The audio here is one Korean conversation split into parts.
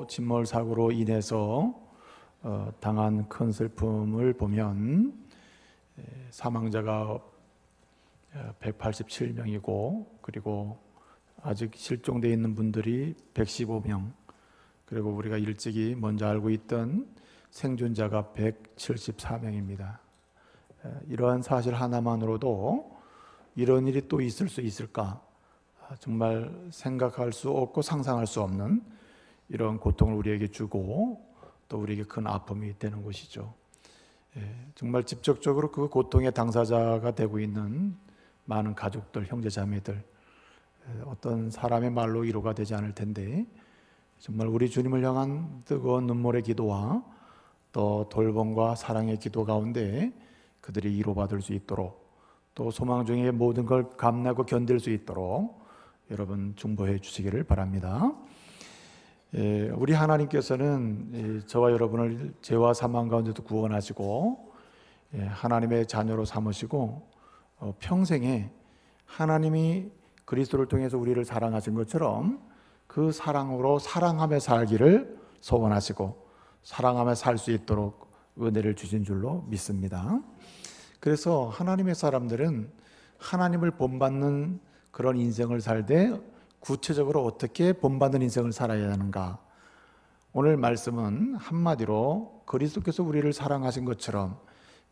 침몰 사고로 인해서 당한 큰 슬픔을 보면 사망자가 187명이고 그리고 아직 실종되어 있는 분들이 115명, 그리고 우리가 일찍이 먼저 알고 있던 생존자가 174명입니다. 이러한 사실 하나만으로도 이런 일이 또 있을 수 있을까? 정말 생각할 수 없고 상상할 수 없는 이런 고통을 우리에게 주고 또 우리에게 큰 아픔이 되는 것이죠. 정말 직접적으로 그 고통의 당사자가 되고 있는 많은 가족들, 형제 자매들, 어떤 사람의 말로 위로가 되지 않을 텐데 정말 우리 주님을 향한 뜨거운 눈물의 기도와 또 돌봄과 사랑의 기도 가운데 그들이 위로받을 수 있도록, 또 소망 중에 모든 걸 감내하고 견딜 수 있도록 여러분 중보해 주시기를 바랍니다. 우리 하나님께서는 저와 여러분을 죄와 사망 가운데도 구원하시고 하나님의 자녀로 삼으시고 평생에 하나님이 그리스도를 통해서 우리를 사랑하신 것처럼 그 사랑으로 사랑하며 살기를 소원하시고 사랑하며 살 수 있도록 은혜를 주신 줄로 믿습니다. 그래서 하나님의 사람들은 하나님을 본받는 그런 인생을 살되 구체적으로 어떻게 본받는 인생을 살아야 하는가? 오늘 말씀은 한마디로 그리스도께서 우리를 사랑하신 것처럼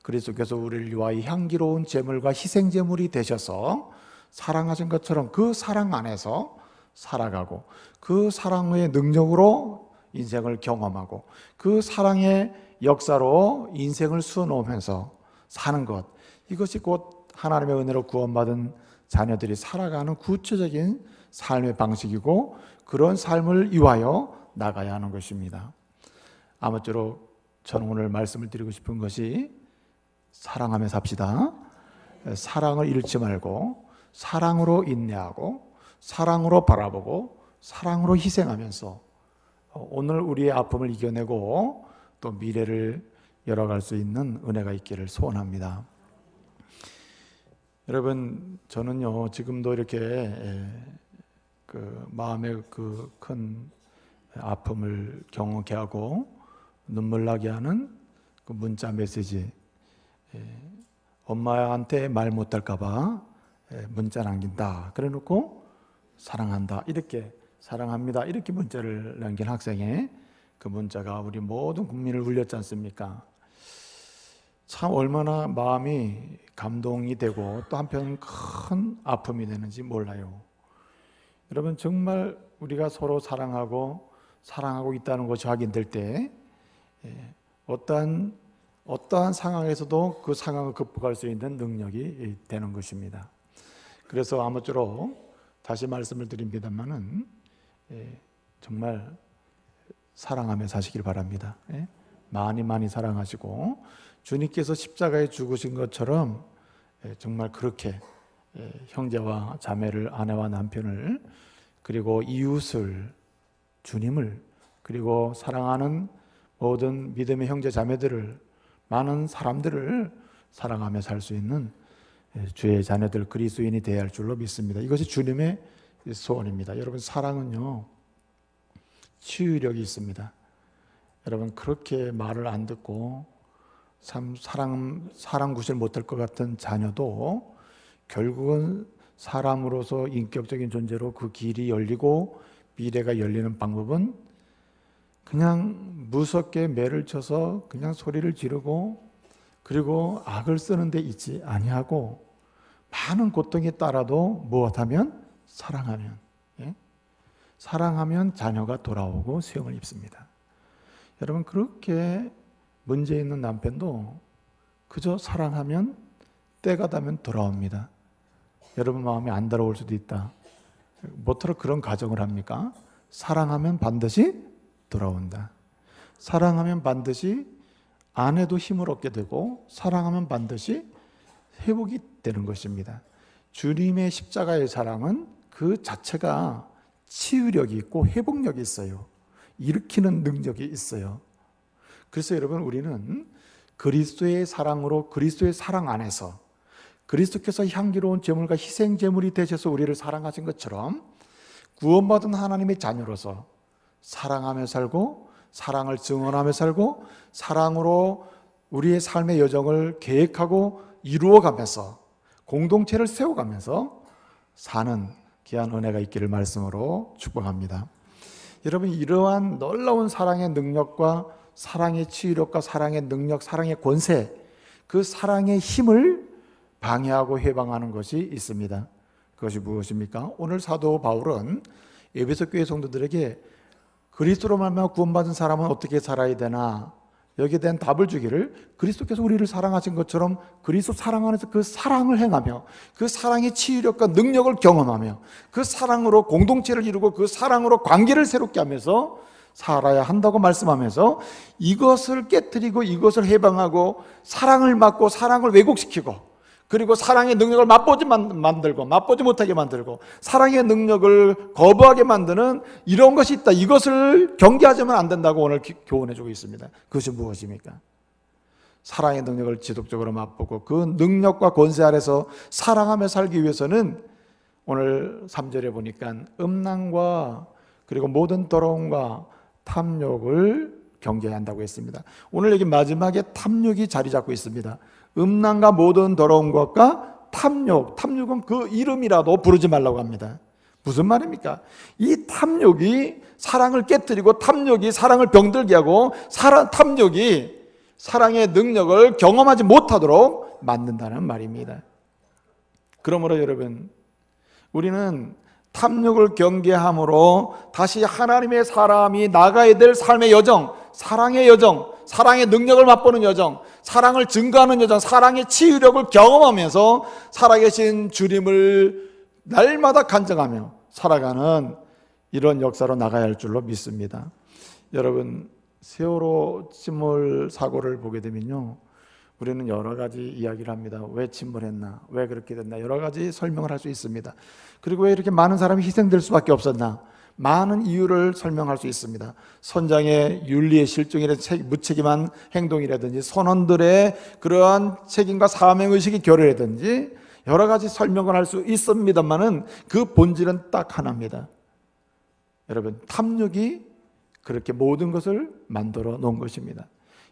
그리스도께서 우리를 위하여 향기로운 제물과 희생 제물이 되셔서 사랑하신 것처럼 그 사랑 안에서 살아가고 그 사랑의 능력으로 인생을 경험하고 그 사랑의 역사로 인생을 수놓으면서 사는 것, 이것이 곧 하나님의 은혜로 구원받은 자녀들이 살아가는 구체적인 삶의 방식이고 그런 삶을 위하여 나가야 하는 것입니다. 아무쪼록 저는 오늘 말씀을 드리고 싶은 것이 사랑하며 삽시다. 사랑을 잃지 말고 사랑으로 인내하고 사랑으로 바라보고 사랑으로 희생하면서 오늘 우리의 아픔을 이겨내고 또 미래를 열어갈 수 있는 은혜가 있기를 소원합니다. 여러분, 저는요 지금도 이렇게 마음의 그 큰 아픔을 경험케 하고 눈물 나게 하는 그 문자 메시지, 엄마한테 말 못할까 봐 문자 남긴다 그래 놓고 사랑한다, 이렇게 사랑합니다 이렇게 문자를 남긴 학생의 그 문자가 우리 모든 국민을 울렸지 않습니까? 참 얼마나 마음이 감동이 되고 또 한편 큰 아픔이 되는지 몰라요. 여러분, 정말 우리가 서로 사랑하고 있다는 것이 확인될 때 어떠한 상황에서도 그 상황을 극복할 수 있는 능력이 되는 것입니다. 그래서 아무쪼록 다시 말씀을 드립니다만은 정말 사랑하며 사시길 바랍니다. 많이 사랑하시고 주님께서 십자가에 죽으신 것처럼 정말 그렇게 형제와 자매를, 아내와 남편을, 그리고 이웃을, 주님을, 그리고 사랑하는 모든 믿음의 형제 자매들을, 많은 사람들을 사랑하며 살 수 있는 주의 자녀들, 그리스도인이 되어야 할 줄로 믿습니다. 이것이 주님의 소원입니다. 여러분, 사랑은요 치유력이 있습니다. 여러분, 그렇게 말을 안 듣고 참 사랑 구실 못할 것 같은 자녀도 결국은 사람으로서 인격적인 존재로 그 길이 열리고 미래가 열리는 방법은 그냥 무섭게 매를 쳐서 그냥 소리를 지르고 그리고 악을 쓰는 데 있지 아니하고 많은 고통이 따라도 무엇하면 사랑하면, 사랑하면 자녀가 돌아오고 수용을 입습니다. 여러분, 그렇게 문제 있는 남편도 그저 사랑하면 때가 되면 돌아옵니다. 여러분 마음에 안 돌아올 수도 있다. 뭐처럼 그런 가정을 합니까? 사랑하면 반드시 돌아온다. 사랑하면 반드시 아내도 힘을 얻게 되고 사랑하면 반드시 회복이 되는 것입니다. 주님의 십자가의 사랑은 그 자체가 치유력이 있고 회복력이 있어요. 일으키는 능력이 있어요. 그래서 여러분, 우리는 그리스도의 사랑으로, 그리스도의 사랑 안에서 그리스도께서 향기로운 제물과 희생 제물이 되셔서 우리를 사랑하신 것처럼 구원받은 하나님의 자녀로서 사랑하며 살고 사랑을 증언하며 살고 사랑으로 우리의 삶의 여정을 계획하고 이루어가면서 공동체를 세워가면서 사는 귀한 은혜가 있기를 말씀으로 축복합니다. 여러분, 이러한 놀라운 사랑의 능력과 사랑의 치유력과 사랑의 능력, 사랑의 권세, 그 사랑의 힘을 방해하고 해방하는 것이 있습니다. 그것이 무엇입니까? 오늘 사도 바울은 에베소 교회 성도들에게 그리스도로 말미암아 구원받은 사람은 어떻게 살아야 되나, 여기에 대한 답을 주기를, 그리스도께서 우리를 사랑하신 것처럼 그리스도 사랑 안에서 그 사랑을 행하며 그 사랑의 치유력과 능력을 경험하며 그 사랑으로 공동체를 이루고 그 사랑으로 관계를 새롭게 하면서 살아야 한다고 말씀하면서 이것을 깨뜨리고 이것을 해방하고 사랑을 막고 사랑을 왜곡시키고 그리고 사랑의 능력을 맛보지 못하게 만들고 사랑의 능력을 거부하게 만드는 이런 것이 있다, 이것을 경계하자면 안 된다고 오늘 교훈해 주고 있습니다. 그것이 무엇입니까? 사랑의 능력을 지속적으로 맛보고 그 능력과 권세 아래서 사랑하며 살기 위해서는 오늘 3절에 보니까 음란과 그리고 모든 더러움과 탐욕을 경계해야 한다고 했습니다. 오늘 여기 마지막에 탐욕이 자리 잡고 있습니다. 음란과 모든 더러운 것과 탐욕은 그 이름이라도 부르지 말라고 합니다. 무슨 말입니까? 이 탐욕이 사랑을 깨뜨리고 탐욕이 사랑을 병들게 하고 탐욕이 사랑의 능력을 경험하지 못하도록 만든다는 말입니다. 그러므로 여러분, 우리는 탐욕을 경계함으로 다시 하나님의 사람이 나가야 될 삶의 여정, 사랑의 여정, 사랑의 능력을 맛보는 여정, 사랑을 증거하는 여정, 사랑의 치유력을 경험하면서 살아계신 주님을 날마다 간증하며 살아가는 이런 역사로 나가야 할 줄로 믿습니다. 여러분, 세월호 침몰 사고를 보게 되면요, 우리는 여러 가지 이야기를 합니다. 왜 침몰했나? 왜 그렇게 됐나? 여러 가지 설명을 할 수 있습니다. 그리고 왜 이렇게 많은 사람이 희생될 수밖에 없었나? 많은 이유를 설명할 수 있습니다. 선장의 윤리의 실종이라든지 무책임한 행동이라든지 선원들의 그러한 책임과 사명의식이 결여라든지 여러 가지 설명을 할 수 있습니다만은 그 본질은 딱 하나입니다. 여러분, 탐욕이 그렇게 모든 것을 만들어 놓은 것입니다.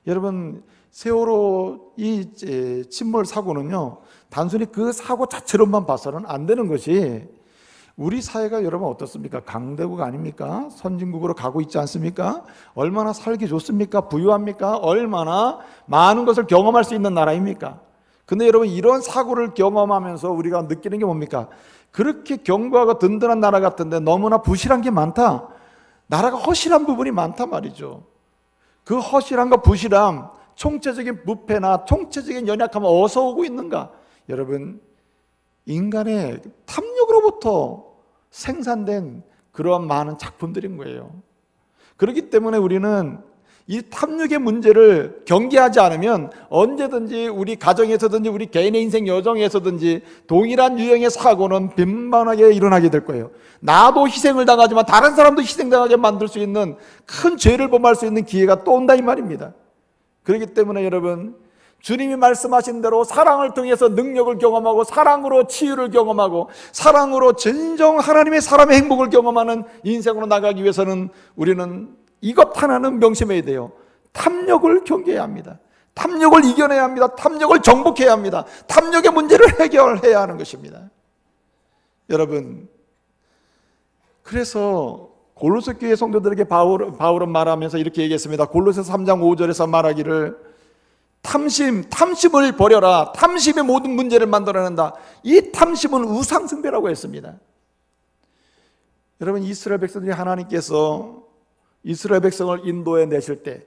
여러분, 세월호 이 침몰 사고는요, 단순히 그 사고 자체로만 봐서는 안 되는 것이, 우리 사회가 여러분 어떻습니까? 강대국 아닙니까? 선진국으로 가고 있지 않습니까? 얼마나 살기 좋습니까? 부유합니까? 얼마나 많은 것을 경험할 수 있는 나라입니까? 근데 여러분, 이런 사고를 경험하면서 우리가 느끼는 게 뭡니까? 그렇게 견고하고 든든한 나라 같은데 너무나 부실한 게 많다. 나라가 허실한 부분이 많단 말이죠. 그 허실함과 부실함, 총체적인 부패나 총체적인 연약함은 어디서 오고 있는가? 여러분, 인간의 탐욕으로부터 생산된 그러한 많은 작품들인 거예요. 그렇기 때문에 우리는 이 탐욕의 문제를 경계하지 않으면 언제든지 우리 가정에서든지 우리 개인의 인생 여정에서든지 동일한 유형의 사고는 빈번하게 일어나게 될 거예요. 나도 희생을 당하지만 다른 사람도 희생당하게 만들 수 있는 큰 죄를 범할 수 있는 기회가 또 온다 이 말입니다. 그렇기 때문에 여러분, 주님이 말씀하신 대로 사랑을 통해서 능력을 경험하고 사랑으로 치유를 경험하고 사랑으로 진정 하나님의 사람의 행복을 경험하는 인생으로 나가기 위해서는 우리는 이것 하나는 명심해야 돼요. 탐욕을 경계해야 합니다. 탐욕을 이겨내야 합니다. 탐욕을 정복해야 합니다. 탐욕의 문제를 해결해야 하는 것입니다. 여러분, 그래서 골로새 교회 성도들에게 바울은 말하면서 이렇게 얘기했습니다. 골로새서 3장 5절에서 말하기를 탐심을 버려라. 탐심이 모든 문제를 만들어낸다. 이 탐심은 우상숭배라고 했습니다. 여러분, 이스라엘 백성들이 하나님께서 이스라엘 백성을 인도해 내실 때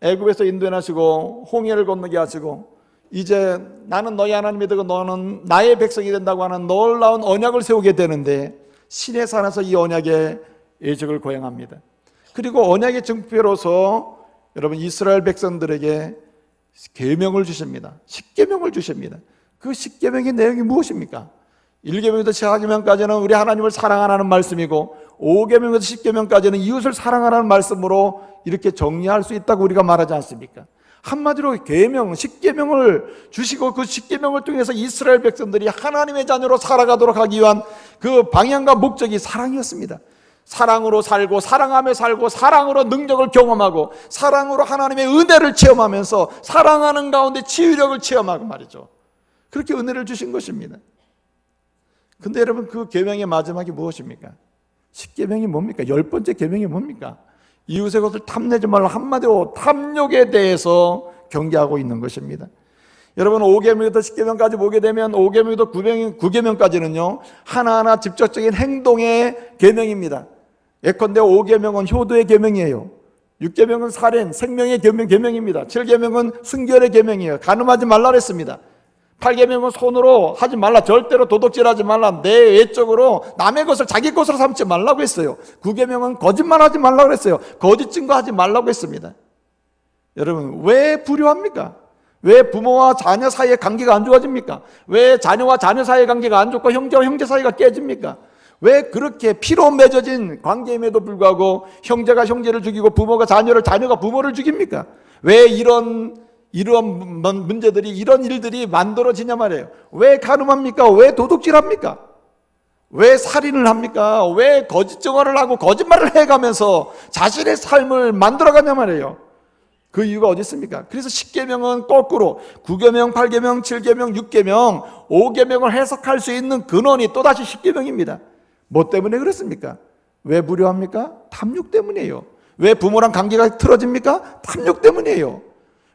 애굽에서 인도해 나시고 홍해를 건너게 하시고 이제 나는 너희 하나님이 되고 너는 나의 백성이 된다고 하는 놀라운 언약을 세우게 되는데 신의 산에서 이 언약의 예적을 거행합니다. 그리고 언약의 증표로서 여러분 이스라엘 백성들에게 계명을 주십니다. 10계명을 주십니다. 그 10계명의 내용이 무엇입니까? 1계명부터 4계명까지는 우리 하나님을 사랑하라는 말씀이고 5계명부터 10계명까지는 이웃을 사랑하라는 말씀으로 이렇게 정리할 수 있다고 우리가 말하지 않습니까? 한마디로 계명, 10계명을 주시고 그 10계명을 통해서 이스라엘 백성들이 하나님의 자녀로 살아가도록 하기 위한 그 방향과 목적이 사랑이었습니다. 사랑으로 살고 사랑하며 살고 사랑으로 능력을 경험하고 사랑으로 하나님의 은혜를 체험하면서 사랑하는 가운데 치유력을 체험하고 말이죠. 그렇게 은혜를 주신 것입니다. 근데 여러분, 그 계명의 마지막이 무엇입니까? 10계명이 뭡니까? 10번째 계명이 뭡니까? 이웃의 것을 탐내지 말라. 한마디로 탐욕에 대해서 경계하고 있는 것입니다. 여러분, 5계명부터 10계명까지 보게 되면 5계명부터 9계명까지는요 하나하나 직접적인 행동의 계명입니다. 예컨대 5계명은 효도의 계명이에요. 6계명은 살인, 생명의 계명입니다. 7계명은 순결의 계명이에요. 간음하지 말라 그랬습니다. 8계명은 손으로 하지 말라, 절대로 도둑질하지 말라, 내 외적으로 남의 것을 자기 것으로 삼지 말라고 했어요. 9계명은 거짓말하지 말라고 했어요. 거짓 증거하지 말라고 했습니다. 여러분, 왜 불효합니까? 왜 부모와 자녀 사이의 관계가 안 좋아집니까? 왜 자녀와 자녀 사이의 관계가 안 좋고 형제와 형제 사이가 깨집니까? 왜 그렇게 피로 맺어진 관계임에도 불구하고 형제가 형제를 죽이고 부모가 자녀를, 자녀가 부모를 죽입니까? 왜 이런 문제들이, 이런 일들이 만들어지냐 말이에요. 왜 간음합니까? 왜 도둑질합니까? 왜 살인을 합니까? 왜 거짓 증언을 하고 거짓말을 해가면서 자신의 삶을 만들어가냐 말이에요. 그 이유가 어디 있습니까? 그래서 10계명은 거꾸로 9계명, 8계명, 7계명, 6계명, 5계명을 해석할 수 있는 근원이 또다시 10계명입니다. 뭐 때문에 그렇습니까? 왜 불효합니까? 탐욕 때문이에요. 왜 부모랑 관계가 틀어집니까? 탐욕 때문이에요.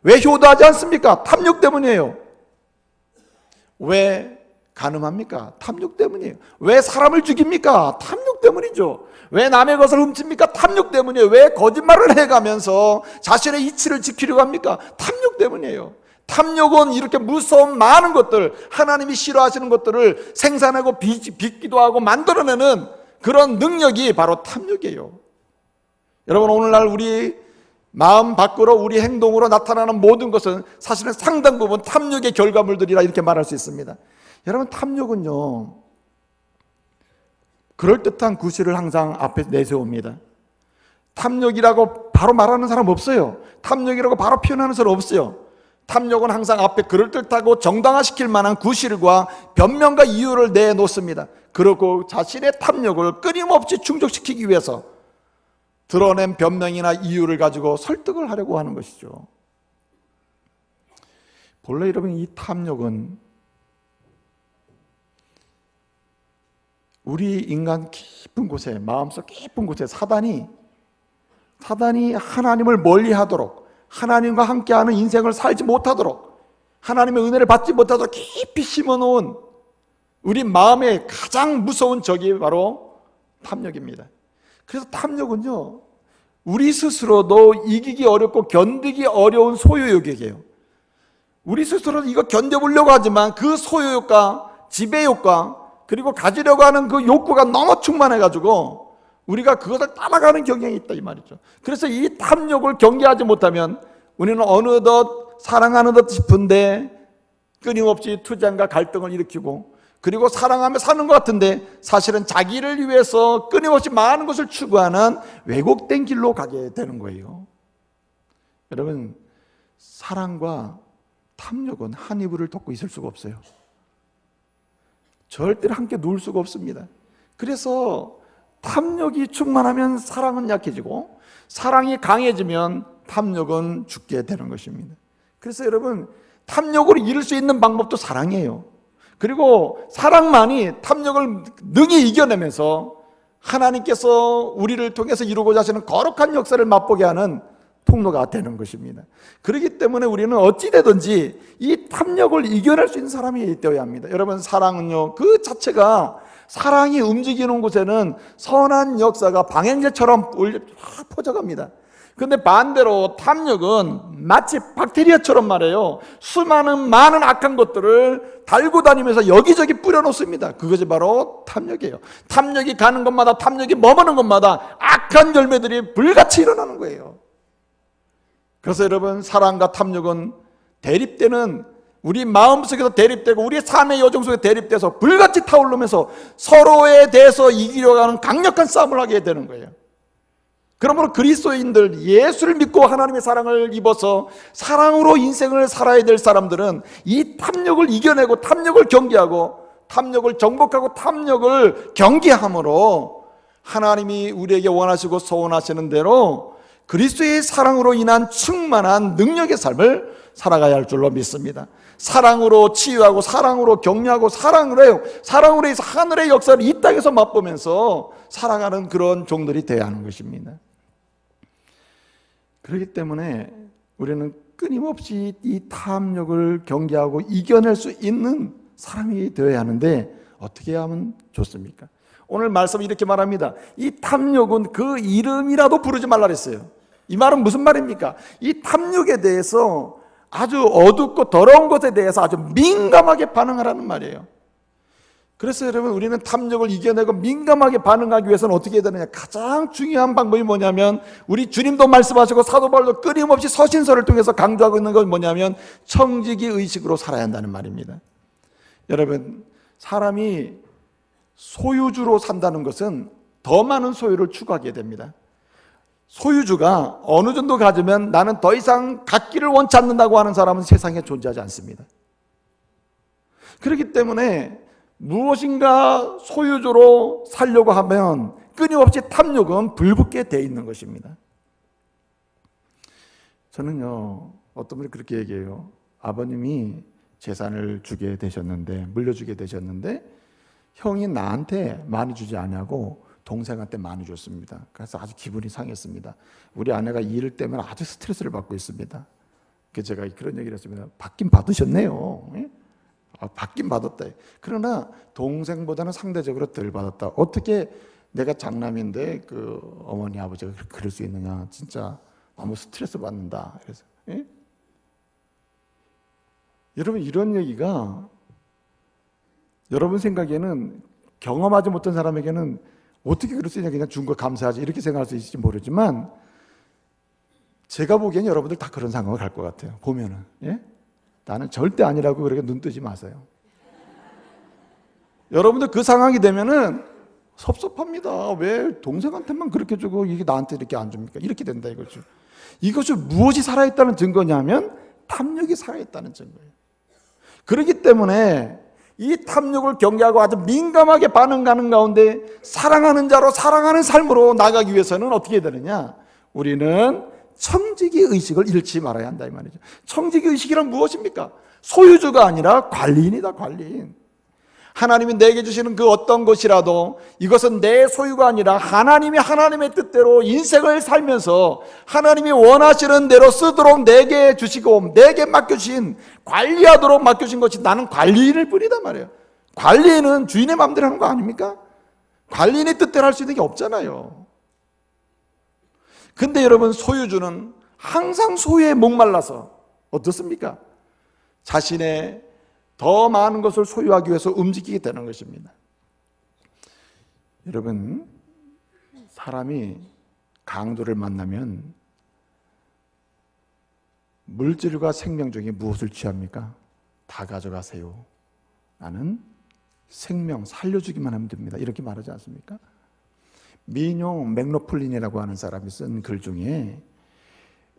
왜 효도하지 않습니까? 탐욕 때문이에요. 왜 간음합니까? 탐욕 때문이에요. 왜 사람을 죽입니까? 탐욕 때문이죠. 왜 남의 것을 훔칩니까? 탐욕 때문이에요. 왜 거짓말을 해가면서 자신의 이치를 지키려고 합니까? 탐욕 때문이에요. 탐욕은 이렇게 무서운 많은 것들, 하나님이 싫어하시는 것들을 생산하고 빚기도 하고 만들어내는 그런 능력이 바로 탐욕이에요. 여러분, 오늘날 우리 마음 밖으로 우리 행동으로 나타나는 모든 것은 사실은 상당 부분 탐욕의 결과물들이라 이렇게 말할 수 있습니다. 여러분, 탐욕은요 그럴듯한 구실을 항상 앞에 내세웁니다. 탐욕이라고 바로 말하는 사람 없어요. 탐욕이라고 바로 표현하는 사람 없어요. 탐욕은 항상 앞에 그럴듯하고 정당화시킬 만한 구실과 변명과 이유를 내놓습니다. 그리고 자신의 탐욕을 끊임없이 충족시키기 위해서 드러낸 변명이나 이유를 가지고 설득을 하려고 하는 것이죠. 본래 여러분, 이 탐욕은 우리 인간 깊은 곳에, 마음속 깊은 곳에 사단이 하나님을 멀리하도록, 하나님과 함께하는 인생을 살지 못하도록, 하나님의 은혜를 받지 못하도록 깊이 심어놓은 우리 마음의 가장 무서운 적이 바로 탐욕입니다. 그래서 탐욕은요 우리 스스로도 이기기 어렵고 견디기 어려운 소유욕이에요. 우리 스스로도 이거 견뎌보려고 하지만 그 소유욕과 지배욕과 그리고 가지려고 하는 그 욕구가 너무 충만해가지고 우리가 그것을 따라가는 경향이 있다 이 말이죠. 그래서 이 탐욕을 경계하지 못하면 우리는 어느덧 사랑하는 듯 싶은데 끊임없이 투쟁과 갈등을 일으키고, 그리고 사랑하며 사는 것 같은데 사실은 자기를 위해서 끊임없이 많은 것을 추구하는 왜곡된 길로 가게 되는 거예요. 여러분, 사랑과 탐욕은 한 이불을 덮고 있을 수가 없어요. 절대로 함께 누울 수가 없습니다. 그래서 탐욕이 충만하면 사랑은 약해지고, 사랑이 강해지면 탐욕은 죽게 되는 것입니다. 그래서 여러분, 탐욕을 이길 수 있는 방법도 사랑이에요. 그리고 사랑만이 탐욕을 능히 이겨내면서 하나님께서 우리를 통해서 이루고자 하시는 거룩한 역사를 맛보게 하는 통로가 되는 것입니다. 그렇기 때문에 우리는 어찌되든지 이 탐욕을 이겨낼 수 있는 사람이 되어야 합니다. 여러분, 사랑은요 그 자체가, 사랑이 움직이는 곳에는 선한 역사가 방향제처럼 퍼져갑니다. 근데 반대로 탐욕은 마치 박테리아처럼 말해요, 많은 악한 것들을 달고 다니면서 여기저기 뿌려놓습니다. 그것이 바로 탐욕이에요. 탐욕이 가는 곳마다, 탐욕이 머무는 곳마다 악한 열매들이 불같이 일어나는 거예요. 그래서 여러분, 사랑과 탐욕은 대립되는, 우리 마음속에서 대립되고 우리의 삶의 여정 속에 대립돼서 불같이 타오르면서 서로에 대해서 이기려고 하는 강력한 싸움을 하게 되는 거예요. 그러므로 그리스도인들, 예수를 믿고 하나님의 사랑을 입어서 사랑으로 인생을 살아야 될 사람들은 이 탐욕을 이겨내고 탐욕을 경계하고 탐욕을 정복하고 탐욕을 경계함으로 하나님이 우리에게 원하시고 소원하시는 대로 그리스도의 사랑으로 인한 충만한 능력의 삶을 살아가야 할 줄로 믿습니다. 사랑으로 치유하고 사랑으로 격려하고 사랑으로 해서 하늘의 역사를 이 땅에서 맛보면서 살아가는 그런 종들이 되어야 하는 것입니다. 그렇기 때문에 우리는 끊임없이 이 탐욕을 경계하고 이겨낼 수 있는 사람이 되어야 하는데 어떻게 하면 좋습니까? 오늘 말씀은 이렇게 말합니다. 이 탐욕은 그 이름이라도 부르지 말라 그랬어요. 이 말은 무슨 말입니까? 이 탐욕에 대해서 아주 어둡고 더러운 것에 대해서 아주 민감하게 반응하라는 말이에요. 그래서 여러분, 우리는 탐욕을 이겨내고 민감하게 반응하기 위해서는 어떻게 해야 되느냐? 가장 중요한 방법이 뭐냐면, 우리 주님도 말씀하시고 사도 바울도 끊임없이 서신서를 통해서 강조하고 있는 건 뭐냐면 청지기 의식으로 살아야 한다는 말입니다. 여러분, 사람이 소유주로 산다는 것은 더 많은 소유를 추구하게 됩니다. 소유주가 어느 정도 가지면 나는 더 이상 갖기를 원치 않는다고 하는 사람은 세상에 존재하지 않습니다. 그렇기 때문에 무엇인가 소유주로 살려고 하면 끊임없이 탐욕은 불붙게 돼 있는 것입니다. 저는요, 어떤 분이 그렇게 얘기해요. 아버님이 재산을 주게 되셨는데, 물려주게 되셨는데 형이 나한테 많이 주지 않냐고 동생한테 많이 줬습니다. 그래서 아주 기분이 상했습니다. 우리 아내가 이 일 때문에 아주 스트레스를 받고 있습니다. 그래서 제가 그런 얘기를 했습니다. 받긴 받으셨네요. 받긴 받았다. 그러나 동생보다는 상대적으로 덜 받았다. 어떻게 내가 장남인데 그 어머니 아버지가 그럴 수 있느냐. 진짜 너무 스트레스 받는다. 그래서 여러분, 이런 얘기가 여러분 생각에는 경험하지 못한 사람에게는 어떻게 그럴 수 있냐, 그냥 준 거 감사하지 이렇게 생각할 수 있을지 모르지만 제가 보기엔 여러분들 다 그런 상황을 갈 것 같아요. 보면은. 나는 절대 아니라고 그렇게 눈 뜨지 마세요. 여러분들 그 상황이 되면은 섭섭합니다. 왜 동생한테만 그렇게 주고 이게 나한테 이렇게 안 줍니까? 이렇게 된다 이거죠. 이것이 무엇이 살아있다는 증거냐면 탐욕이 살아있다는 증거예요. 그렇기 때문에 이 탐욕을 경계하고 아주 민감하게 반응하는 가운데 사랑하는 자로 사랑하는 삶으로 나가기 위해서는 어떻게 해야 되느냐? 우리는 청지기 의식을 잃지 말아야 한다 이 말이죠. 청지기 의식이란 무엇입니까? 소유주가 아니라 관리인이다, 관리인. 하나님이 내게 주시는 그 어떤 것이라도 이것은 내 소유가 아니라 하나님이 하나님의 뜻대로 인생을 살면서 하나님이 원하시는 대로 쓰도록 내게 주시고 내게 맡겨주신, 관리하도록 맡겨주신 것이 나는 관리인일 뿐이다 말이에요. 관리인은 주인의 마음대로 하는 거 아닙니까? 관리인의 뜻대로 할 수 있는 게 없잖아요. 근데 여러분, 소유주는 항상 소유에 목말라서 어떻습니까? 자신의 더 많은 것을 소유하기 위해서 움직이게 되는 것입니다. 여러분, 사람이 강도를 만나면 물질과 생명 중에 무엇을 취합니까? 다 가져가세요. 나는 생명 살려주기만 하면 됩니다. 이렇게 말하지 않습니까? 민용 맥로플린이라고 하는 사람이 쓴 글 중에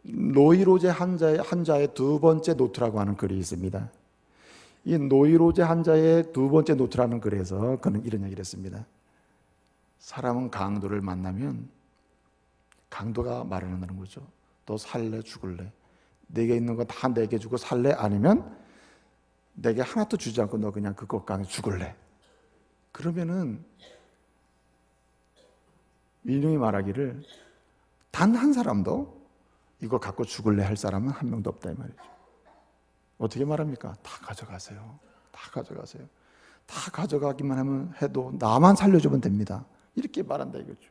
노이로제 한자의 두 번째 노트라고 하는 글이 있습니다. 이 노이로제 한자의 두 번째 노트라는 글에서 그는 이런 얘기를 했습니다. 사람은 강도를 만나면 강도가 말하는 거죠. 너 살래 죽을래? 내게 있는 거 다 내게 주고 살래? 아니면 내게 하나도 주지 않고 너 그냥 그것 강에 죽을래? 그러면은 민용이 말하기를 단 한 사람도 이거 갖고 죽을래 할 사람은 한 명도 없다 이 말이죠. 어떻게 말합니까? 다 가져가세요. 다 가져가세요. 다 가져가기만 하면 해도 나만 살려주면 됩니다. 이렇게 말한다 이거죠.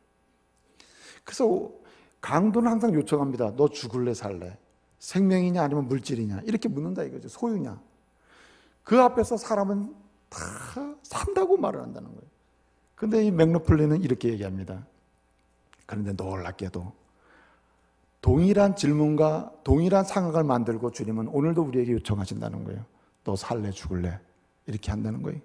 그래서 강도는 항상 요청합니다. 너 죽을래 살래? 생명이냐 아니면 물질이냐? 이렇게 묻는다 이거죠. 소유냐? 그 앞에서 사람은 다 산다고 말을 한다는 거예요. 근데 이 맥로플린은 이렇게 얘기합니다. 그런데 놀랍게도 동일한 질문과 동일한 상황을 만들고 주님은 오늘도 우리에게 요청하신다는 거예요. 너 살래 죽을래? 이렇게 한다는 거예요.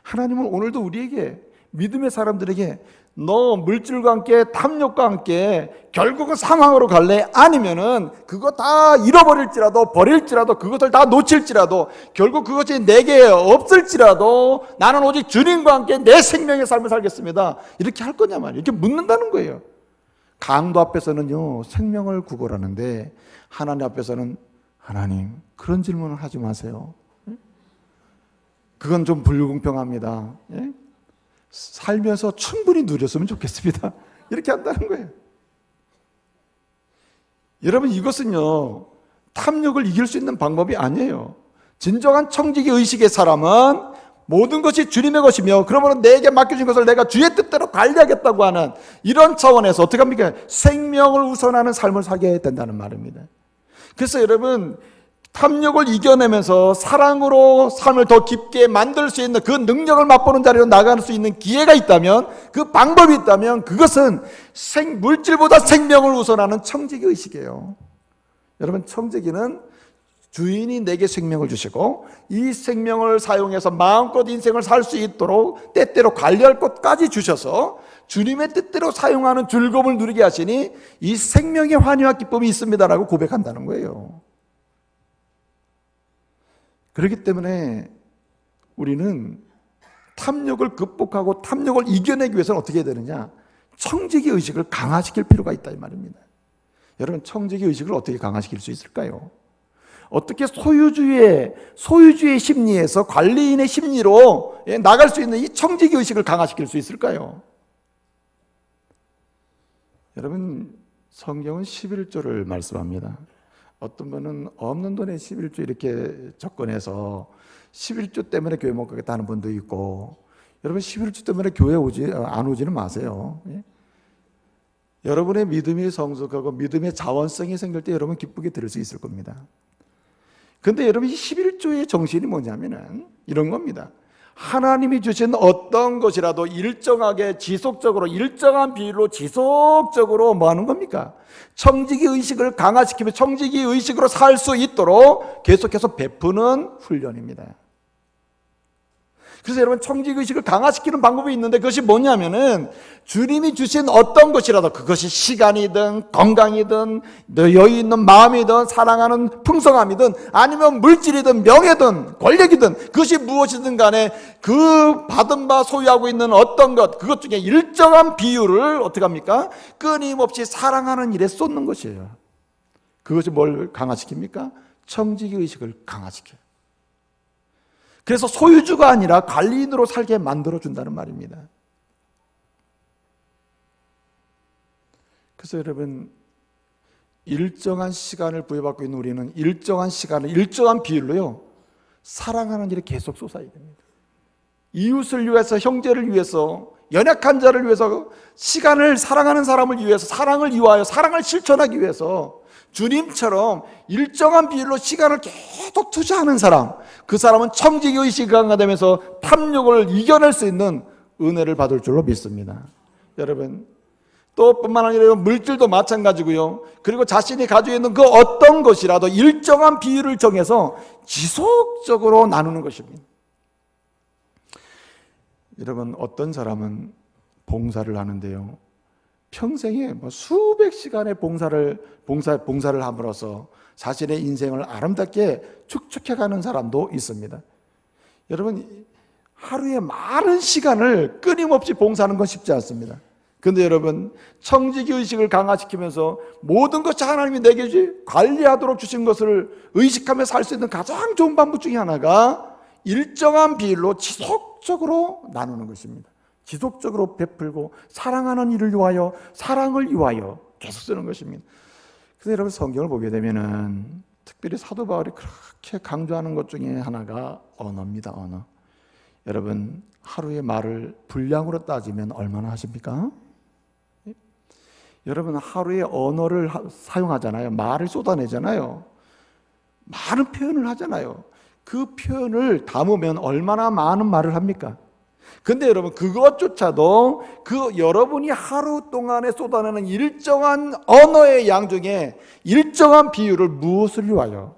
하나님은 오늘도 우리에게, 믿음의 사람들에게 너 물질과 함께 탐욕과 함께 결국은 사망으로 갈래? 아니면은 그거 다 잃어버릴지라도 버릴지라도 그것을 다 놓칠지라도 결국 그것이 내게 없을지라도 나는 오직 주님과 함께 내 생명의 삶을 살겠습니다. 이렇게 할 거냐 말이에요. 이렇게 묻는다는 거예요. 강도 앞에서는요 생명을 구걸하는데 하나님 앞에서는 하나님 그런 질문을 하지 마세요. 그건 좀 불공평합니다. 예? 살면서 충분히 누렸으면 좋겠습니다. 이렇게 한다는 거예요. 여러분 이것은요 탐욕을 이길 수 있는 방법이 아니에요. 진정한 청지기 의식의 사람은 모든 것이 주님의 것이며 그러면 내게 맡겨진 것을 내가 주의 뜻대로 관리하겠다고 하는 이런 차원에서 어떻게 합니까? 생명을 우선하는 삶을 살게 된다는 말입니다. 그래서 여러분 탐욕을 이겨내면서 사랑으로 삶을 더 깊게 만들 수 있는 그 능력을 맛보는 자리로 나갈 수 있는 기회가 있다면, 그 방법이 있다면 그것은 물질보다 생명을 우선하는 청지기 의식이에요. 여러분 청지기는 주인이 내게 생명을 주시고 이 생명을 사용해서 마음껏 인생을 살 수 있도록 때때로 관리할 것까지 주셔서 주님의 뜻대로 사용하는 즐거움을 누리게 하시니 이 생명의 환희와 기쁨이 있습니다라고 고백한다는 거예요. 그렇기 때문에 우리는 탐욕을 극복하고 탐욕을 이겨내기 위해서는 어떻게 해야 되느냐? 청지기 의식을 강화시킬 필요가 있다 이 말입니다. 여러분 청지기 의식을 어떻게 강화시킬 수 있을까요? 어떻게 소유주의 심리에서 관리인의 심리로 나갈 수 있는 이 청지기 의식을 강화시킬 수 있을까요? 여러분 성경은 11조를 말씀합니다. 어떤 분은 없는 돈에 11조 이렇게 접근해서 11조 때문에 교회 못 가겠다 하는 분도 있고, 여러분 11조 때문에 교회 안 오지는 마세요. 예? 여러분의 믿음이 성숙하고 믿음의 자원성이 생길 때 여러분 기쁘게 들을 수 있을 겁니다. 그런데 여러분 이 11조의 정신이 뭐냐면은 이런 겁니다. 하나님이 주신 어떤 것이라도 일정하게 지속적으로 일정한 비율로 지속적으로 뭐 하는 겁니까? 청지기 의식을 강화시키며 청지기 의식으로 살 수 있도록 계속해서 베푸는 훈련입니다. 그래서 여러분 청지기 의식을 강화시키는 방법이 있는데 그것이 뭐냐면은 주님이 주신 어떤 것이라도 그것이 시간이든 건강이든 여유 있는 마음이든 사랑하는 풍성함이든 아니면 물질이든 명예든 권력이든 그것이 무엇이든 간에 그 받은 바 소유하고 있는 어떤 것 그것 중에 일정한 비율을 어떻게 합니까? 끊임없이 사랑하는 일에 쏟는 것이에요. 그것이 뭘 강화시킵니까? 청지기 의식을 강화시켜요. 그래서 소유주가 아니라 관리인으로 살게 만들어준다는 말입니다. 그래서 여러분 일정한 시간을 부여받고 있는 우리는 일정한 시간을 일정한 비율로요 사랑하는 일에 계속 쏟아야 됩니다. 이웃을 위해서, 형제를 위해서, 연약한 자를 위해서, 시간을 사랑하는 사람을 위해서, 사랑을 이루하여 사랑을 실천하기 위해서 주님처럼 일정한 비율로 시간을 계속 투자하는 사람, 그 사람은 청지기 의식이 강화되면서 탐욕을 이겨낼 수 있는 은혜를 받을 줄로 믿습니다. 여러분 또 뿐만 아니라 물질도 마찬가지고요. 그리고 자신이 가지고 있는 그 어떤 것이라도 일정한 비율을 정해서 지속적으로 나누는 것입니다. 여러분 어떤 사람은 봉사를 하는데요 평생에 수백 시간의 봉사를 함으로써 자신의 인생을 아름답게 축축해가는 사람도 있습니다. 여러분 하루에 많은 시간을 끊임없이 봉사하는 건 쉽지 않습니다. 그런데 여러분 청지기 의식을 강화시키면서 모든 것이 하나님이 내게 관리하도록 주신 것을 의식하며 살 수 있는 가장 좋은 방법 중에 하나가 일정한 비율로 지속적으로 나누는 것입니다. 지속적으로 베풀고 사랑하는 일을 위하여 사랑을 위하여 계속 쓰는 것입니다. 그래서 여러분 성경을 보게 되면은 특별히 사도 바울이 그렇게 강조하는 것 중에 하나가 언어입니다. 언어. 여러분 하루의 말을 분량으로 따지면 얼마나 하십니까? 여러분 하루에 언어를 사용하잖아요. 말을 쏟아내잖아요. 많은 표현을 하잖아요. 그 표현을 담으면 얼마나 많은 말을 합니까? 근데 여러분 그것조차도 그 여러분이 하루 동안에 쏟아내는 일정한 언어의 양 중에 일정한 비율을 무엇을 위하여?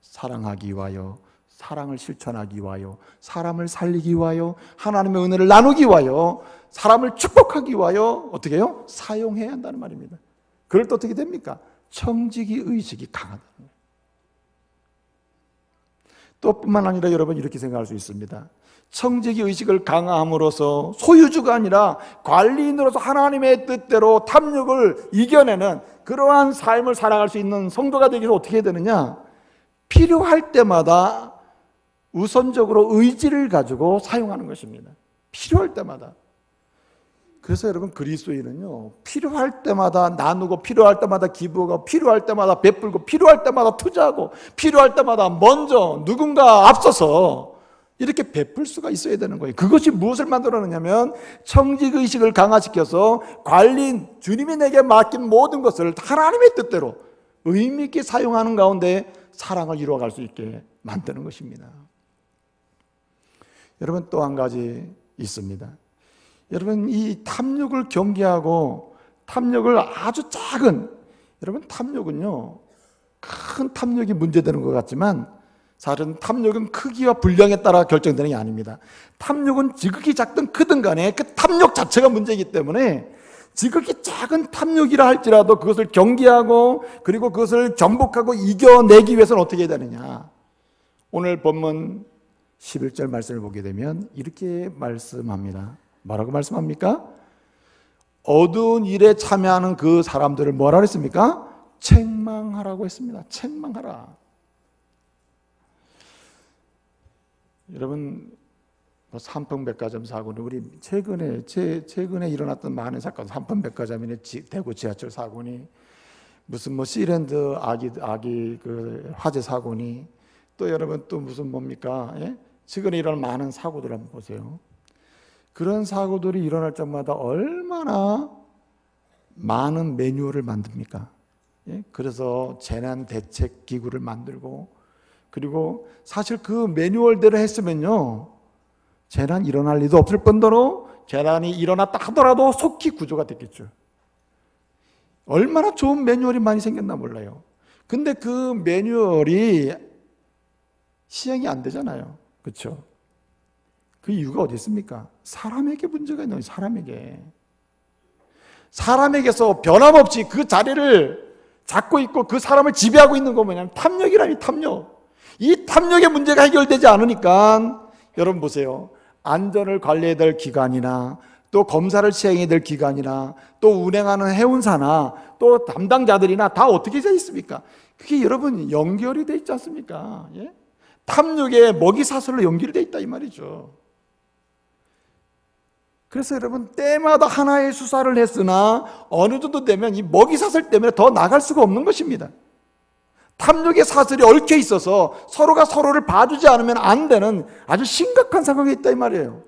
사랑하기 위하여, 사랑을 실천하기 위하여, 사람을 살리기 위하여, 하나님의 은혜를 나누기 위하여 사람을 축복하기 위하여 어떻게 해요? 사용해야 한다는 말입니다. 그럴 때 어떻게 됩니까? 청지기 의식이 강하다. 또 뿐만 아니라 여러분 이렇게 생각할 수 있습니다. 청지기 의식을 강화함으로써 소유주가 아니라 관리인으로서 하나님의 뜻대로 탐욕을 이겨내는 그러한 삶을 살아갈 수 있는 성도가 되기 위해서 어떻게 해야 되느냐? 필요할 때마다 우선적으로 의지를 가지고 사용하는 것입니다. 필요할 때마다. 그래서 여러분 그리스도인은요, 필요할 때마다 나누고, 필요할 때마다 기부하고, 필요할 때마다 베풀고, 필요할 때마다 투자하고, 필요할 때마다 먼저 누군가 앞서서 이렇게 베풀 수가 있어야 되는 거예요. 그것이 무엇을 만들어내냐면 청지의식을 강화시켜서 관리인, 주님이 내게 맡긴 모든 것을 하나님의 뜻대로 의미 있게 사용하는 가운데 사랑을 이루어갈 수 있게 만드는 것입니다. 여러분 또 한 가지 있습니다. 여러분 이 탐욕을 경계하고 탐욕을 아주 작은, 여러분 탐욕은요 큰 탐욕이 문제되는 것 같지만 사실은 탐욕은 크기와 분량에 따라 결정되는 게 아닙니다. 탐욕은 지극히 작든 크든 간에 그 탐욕 자체가 문제이기 때문에 지극히 작은 탐욕이라 할지라도 그것을 경계하고 그리고 그것을 정복하고 이겨내기 위해서는 어떻게 해야 되느냐. 오늘 본문 11절 말씀을 보게 되면 이렇게 말씀합니다. 뭐라고 말씀합니까? 어두운 일에 참여하는 그 사람들을 뭐라 그랬습니까? 책망하라고 했습니다. 책망하라. 여러분 삼풍백화점 사고는 우리 최근에 일어났던 많은 사건, 삼풍백화점이나 대구 지하철 사고니 무슨 시랜드 아기 그 화재 사고니 또 여러분 또 무슨 뭡니까? 예? 최근에 일어난 많은 사고들 한번 보세요. 그런 사고들이 일어날 때마다 얼마나 많은 매뉴얼을 만듭니까? 예? 그래서 재난대책기구를 만들고 그리고 사실 그 매뉴얼대로 했으면요 재난 일어날 일도 없을 뿐더러 재난이 일어났다 하더라도 속히 구조가 됐겠죠. 얼마나 좋은 매뉴얼이 많이 생겼나 몰라요. 근데 그 매뉴얼이 시행이 안 되잖아요. 그렇죠? 그 이유가 어디 있습니까? 사람에게 문제가 있는 거예요. 사람에게서 변함없이 그 자리를 잡고 있고 그 사람을 지배하고 있는 거 뭐냐면 탐욕이라니 탐욕. 이 탐욕의 문제가 해결되지 않으니까 여러분 보세요. 안전을 관리해야 될 기관이나 또 검사를 시행해야 될 기관이나 또 운행하는 해운사나 또 담당자들이나 다 어떻게 되어 있습니까? 그게 여러분 연결이 되어 있지 않습니까? 예? 탐욕의 먹이사슬로 연결이 되어 있다 이 말이죠. 그래서 여러분 때마다 하나의 수사를 했으나 어느 정도 되면 이 먹이사슬 때문에 더 나갈 수가 없는 것입니다. 탐욕의 사슬이 얽혀 있어서 서로가 서로를 봐주지 않으면 안 되는 아주 심각한 상황에 있다 이 말이에요.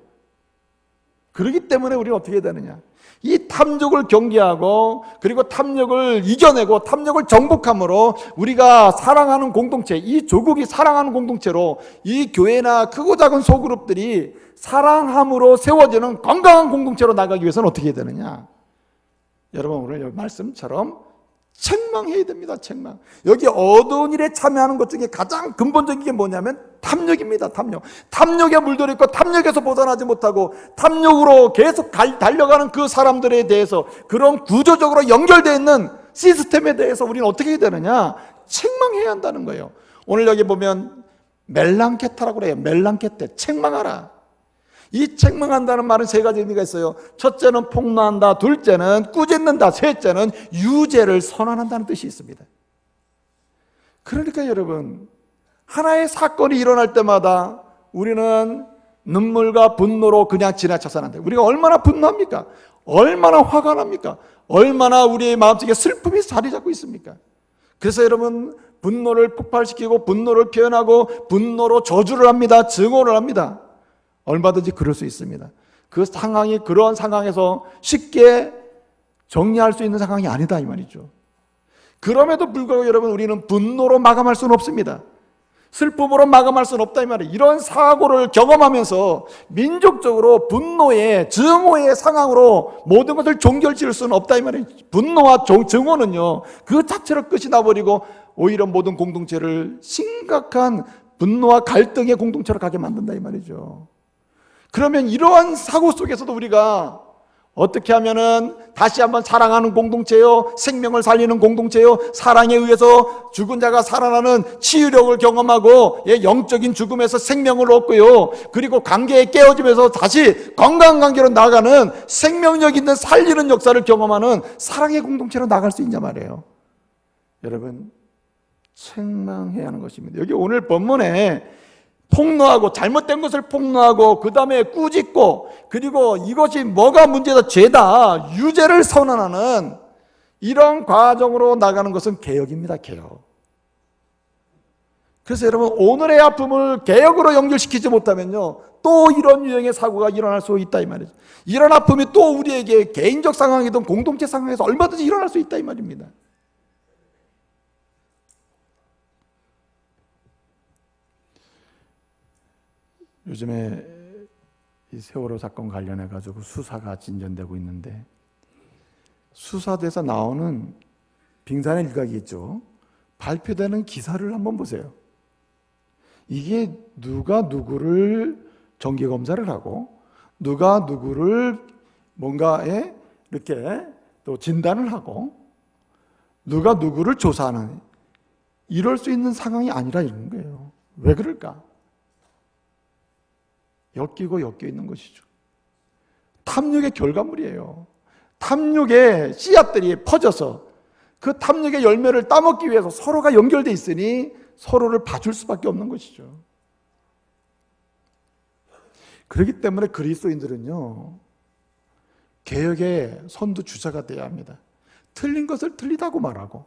그렇기 때문에 우리는 어떻게 해야 되느냐, 이 탐욕을 경계하고 그리고 탐욕을 이겨내고 탐욕을 정복함으로 우리가 사랑하는 공동체, 이 조국이 사랑하는 공동체로 이 교회나 크고 작은 소그룹들이 사랑함으로 세워지는 건강한 공동체로 나가기 위해서는 어떻게 해야 되느냐. 여러분 오늘 여기 말씀처럼 책망해야 됩니다. 책망. 여기 어두운 일에 참여하는 것 중에 가장 근본적인 게 뭐냐면 탐욕입니다. 탐욕에 물들어 있고 탐욕에서 벗어나지 못하고 탐욕으로 계속 달려가는 그 사람들에 대해서 그런 구조적으로 연결되어 있는 시스템에 대해서 우리는 어떻게 해야 되느냐, 책망해야 한다는 거예요. 오늘 여기 보면 멜랑케타라고 그래요. 멜랑케테, 책망하라. 이 책망한다는 말은 세 가지 의미가 있어요. 첫째는 폭로한다, 둘째는 꾸짖는다, 셋째는 유죄를 선언한다는 뜻이 있습니다. 그러니까 여러분 하나의 사건이 일어날 때마다 우리는 눈물과 분노로 그냥 지나쳐서는 안 돼요. 우리가 얼마나 분노합니까? 얼마나 화가 납니까? 얼마나 우리의 마음속에 슬픔이 자리 잡고 있습니까? 그래서 여러분 분노를 폭발시키고 분노를 표현하고 분노로 저주를 합니다. 증오를 합니다. 얼마든지 그럴 수 있습니다. 그 상황이 그러한 상황에서 쉽게 정리할 수 있는 상황이 아니다 이 말이죠. 그럼에도 불구하고 여러분 우리는 분노로 마감할 수는 없습니다. 슬픔으로 마감할 수는 없다 이 말이에요. 이런 사고를 경험하면서 민족적으로 분노의 증오의 상황으로 모든 것을 종결지을 수는 없다 이 말이에요. 분노와 증오는요 그 자체로 끝이 나버리고 오히려 모든 공동체를 심각한 분노와 갈등의 공동체로 가게 만든다 이 말이죠. 그러면 이러한 사고 속에서도 우리가 어떻게 하면은 다시 한번 사랑하는 공동체요, 생명을 살리는 공동체요, 사랑에 의해서 죽은 자가 살아나는 치유력을 경험하고 영적인 죽음에서 생명을 얻고요, 그리고 관계에 깨어지면서 다시 건강한 관계로 나가는 생명력 있는 살리는 역사를 경험하는 사랑의 공동체로 나갈 수 있냐 말이에요. 여러분, 책망해야 하는 것입니다. 여기 오늘 본문에 폭로하고, 잘못된 것을 폭로하고, 그 다음에 꾸짖고, 그리고 이것이 뭐가 문제다, 죄다, 유죄를 선언하는 이런 과정으로 나가는 것은 개혁입니다. 개혁. 그래서 여러분, 오늘의 아픔을 개혁으로 연결시키지 못하면요, 또 이런 유형의 사고가 일어날 수 있다 이 말이죠. 이런 아픔이 또 우리에게 개인적 상황이든 공동체 상황에서 얼마든지 일어날 수 있다 이 말입니다. 요즘에 이 세월호 사건 관련해 가지고 수사가 진전되고 있는데, 수사돼서 나오는 빙산의 일각이 있죠. 발표되는 기사를 한번 보세요. 이게 누가 누구를 정기검사를 하고, 누가 누구를 뭔가에 이렇게 또 진단을 하고, 누가 누구를 조사하는, 이럴 수 있는 상황이 아니라 이런 거예요. 왜 그럴까? 엮이고 엮여 있는 것이죠. 탐욕의 결과물이에요. 탐욕의 씨앗들이 퍼져서 그 탐욕의 열매를 따먹기 위해서 서로가 연결되어 있으니 서로를 봐줄 수밖에 없는 것이죠. 그렇기 때문에 그리스도인들은요, 개혁의 선두주자가 되어야 합니다. 틀린 것을 틀리다고 말하고,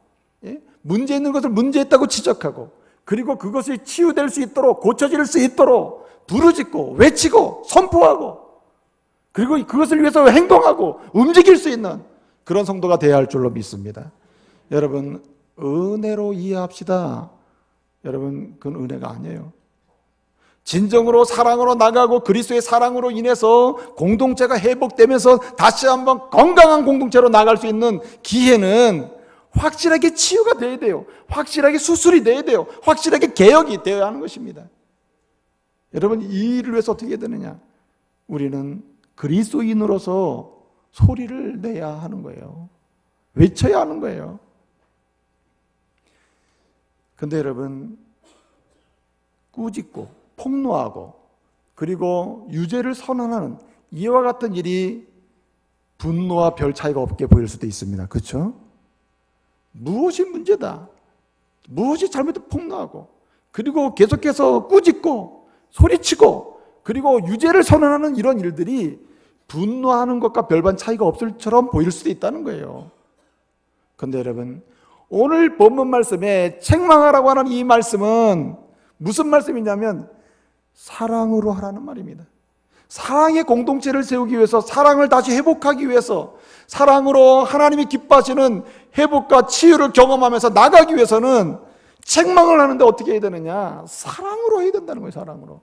문제 있는 것을 문제 있다고 지적하고, 그리고 그것이 치유될 수 있도록, 고쳐질 수 있도록 부르짖고 외치고 선포하고, 그리고 그것을 위해서 행동하고 움직일 수 있는 그런 성도가 되어야 할 줄로 믿습니다. 여러분, 은혜로 이해합시다. 여러분, 그건 은혜가 아니에요. 진정으로 사랑으로 나가고 그리스도의 사랑으로 인해서 공동체가 회복되면서 다시 한번 건강한 공동체로 나갈 수 있는 기회는 확실하게 치유가 돼야 돼요. 확실하게 수술이 돼야 돼요. 확실하게 개혁이 되어야 하는 것입니다. 여러분, 이 일을 위해서 어떻게 해야 되느냐? 우리는 그리스도인으로서 소리를 내야 하는 거예요. 외쳐야 하는 거예요. 근데 여러분, 꾸짖고 폭로하고 그리고 유죄를 선언하는 이와 같은 일이 분노와 별 차이가 없게 보일 수도 있습니다. 그렇죠? 무엇이 문제다, 무엇이 잘못된 폭로하고, 그리고 계속해서 꾸짖고 소리치고, 그리고 유죄를 선언하는 이런 일들이 분노하는 것과 별반 차이가 없을 처럼 보일 수도 있다는 거예요. 그런데 여러분, 오늘 본문 말씀에 책망하라고 하는 이 말씀은 무슨 말씀이냐면 사랑으로 하라는 말입니다. 사랑의 공동체를 세우기 위해서, 사랑을 다시 회복하기 위해서, 사랑으로 하나님이 기뻐하시는 회복과 치유를 경험하면서 나가기 위해서는 책망을 하는데 어떻게 해야 되느냐? 사랑으로 해야 된다는 거예요. 사랑으로.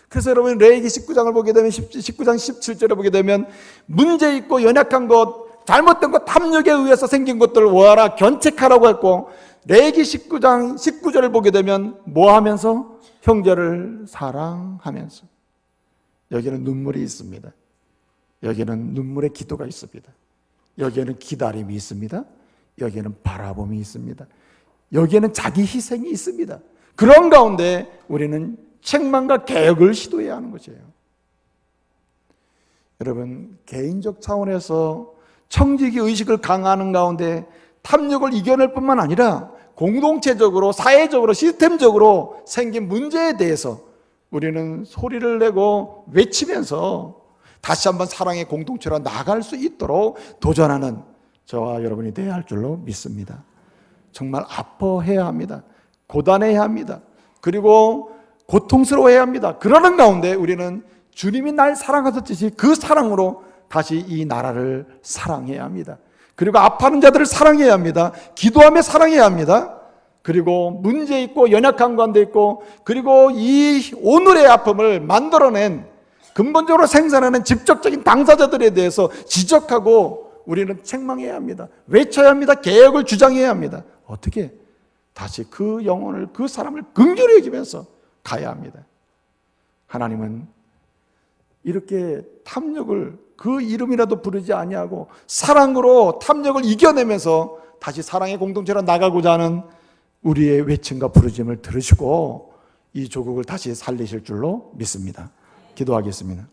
그래서 여러분, 레위기 19장을 보게 되면 19장 17절에 보게 되면 문제 있고 연약한 것, 잘못된 것, 탐욕에 의해서 생긴 것들을 모아라, 견책하라고 했고, 레위기 19장 19절을 보게 되면 뭐 하면서? 형제를 사랑하면서. 여기는 눈물이 있습니다. 여기는 눈물의 기도가 있습니다. 여기에는 기다림이 있습니다. 여기에는 바라봄이 있습니다. 여기에는 자기 희생이 있습니다. 그런 가운데 우리는 책망과 개혁을 시도해야 하는 것이에요. 여러분, 개인적 차원에서 청지기 의식을 강화하는 가운데 탐욕을 이겨낼 뿐만 아니라 공동체적으로, 사회적으로, 시스템적으로 생긴 문제에 대해서 우리는 소리를 내고 외치면서 다시 한번 사랑의 공동체로 나아갈 수 있도록 도전하는 저와 여러분이 되어야 할 줄로 믿습니다. 정말 아파해야 합니다. 고단해야 합니다. 그리고 고통스러워해야 합니다. 그러는 가운데 우리는 주님이 날 사랑하셨듯이 그 사랑으로 다시 이 나라를 사랑해야 합니다. 그리고 아파하는 자들을 사랑해야 합니다. 기도하며 사랑해야 합니다. 그리고 문제 있고 연약한 관도 있고, 그리고 이 오늘의 아픔을 만들어낸, 근본적으로 생산하는 직접적인 당사자들에 대해서 지적하고 우리는 책망해야 합니다. 외쳐야 합니다. 개혁을 주장해야 합니다. 어떻게? 다시 그 영혼을, 그 사람을 긍휼히 여기면서 가야 합니다. 하나님은 이렇게 탐욕을 그 이름이라도 부르지 아니하고 사랑으로 탐욕을 이겨내면서 다시 사랑의 공동체로 나가고자 하는 우리의 외침과 부르짐을 들으시고 이 조국을 다시 살리실 줄로 믿습니다. 기도하겠습니다.